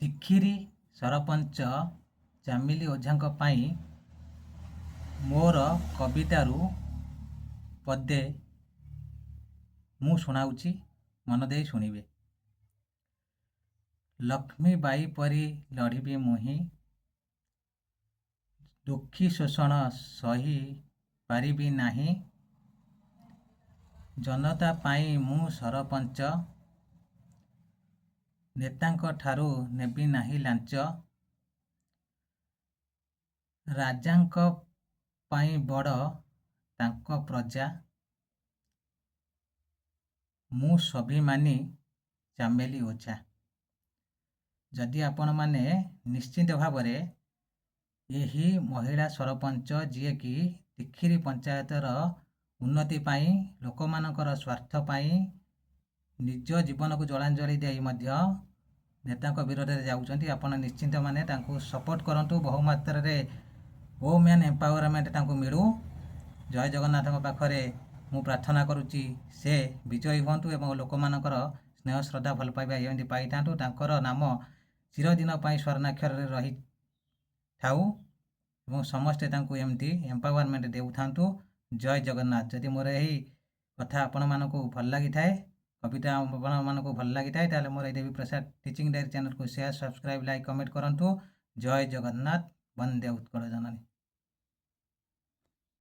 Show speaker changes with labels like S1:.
S1: ତିଖିରି ସରପଞ୍ଚ ଚାମିଲି ଓଝାଙ୍କ ପାଇଁ ମୋର କବିତାରୁ ପଦେ ମୁଁ ଶୁଣାଉଛି, ମନ ଦେଇ ଶୁଣିବେ। ଲକ୍ଷ୍ମୀ ବାଇ ପରି ଲଢ଼ିବି ମୁହିଁ, ଦୁଃଖୀ ଶୋଷଣ ସହି ପାରିବି ନାହିଁ। ଜନତା ପାଇଁ ମୁଁ ସରପଞ୍ଚ, ନେତାଙ୍କ ଠାରୁ ନେବି ନାହିଁ ଲାଞ୍ଚ। ରାଜାଙ୍କ ପାଇଁ ବଡ଼ ତାଙ୍କ ପ୍ରଜା, ମୁଁ ସ୍ୱାଭିମାନୀ ଚାମେଲି ଓଝା। ଯଦି ଆପଣମାନେ ନିଶ୍ଚିତ ଭାବରେ ଏହି ମହିଳା ସରପଞ୍ଚ ଯିଏକି ତିଖିରି ପଞ୍ଚାୟତର ଉନ୍ନତି ପାଇଁ, ଲୋକମାନଙ୍କର ସ୍ୱାର୍ଥ ପାଇଁ ନିଜ ଜୀବନକୁ ଜଳାଞ୍ଜଳି ଦେଇ ମଧ୍ୟ ନେତାଙ୍କ ବିରୋଧରେ ଯାଉଛନ୍ତି, ଆପଣ ନିଶ୍ଚିତ ମାନେ ତାଙ୍କୁ ସପୋର୍ଟ କରନ୍ତୁ। ବହୁ ମାତ୍ରାରେ ଓମେନ୍ ଏମ୍ପାୱାରମେଣ୍ଟ ତାଙ୍କୁ ମିଳୁ। ଜୟ ଜଗନ୍ନାଥଙ୍କ ପାଖରେ ମୁଁ ପ୍ରାର୍ଥନା କରୁଛି ସେ ବିଜୟୀ ହୁଅନ୍ତୁ ଏବଂ ଲୋକମାନଙ୍କର ସ୍ନେହ ଶ୍ରଦ୍ଧା ଭଲ ପାଇବା ଏମିତି ପାଇଥାନ୍ତୁ। ତାଙ୍କର ନାମ ଚିରଦିନ ପାଇଁ ସ୍ୱର୍ଣ୍ଣାକ୍ଷରରେ ରହିଥାଉ ଏବଂ ସମସ୍ତେ ତାଙ୍କୁ ଏମିତି ଏମ୍ପାୱାରମେଣ୍ଟ ଦେଉଥାନ୍ତୁ। ଜୟ ଜଗନ୍ନାଥ। ଯଦି ମୋର ଏହି କଥା ଆପଣମାନଙ୍କୁ ଭଲ ଲାଗିଥାଏ, କବିତା ଆପଣମାନଙ୍କୁ ଭଲ ଲାଗିଥାଏ, ତାହେଲେ ମୋର ଏହି ଦେବୀ ପ୍ରସାଦ ଟିଚିଂ ଡାଏରୀ ଚ୍ୟାନେଲକୁ ସେୟାର, ସବସ୍କ୍ରାଇବ୍, ଲାଇକ୍, କମେଣ୍ଟ କରନ୍ତୁ। ଜୟ ଜଗନ୍ନାଥ। ବନ୍ଦେ ଉତ୍କଳ ଜନନୀ।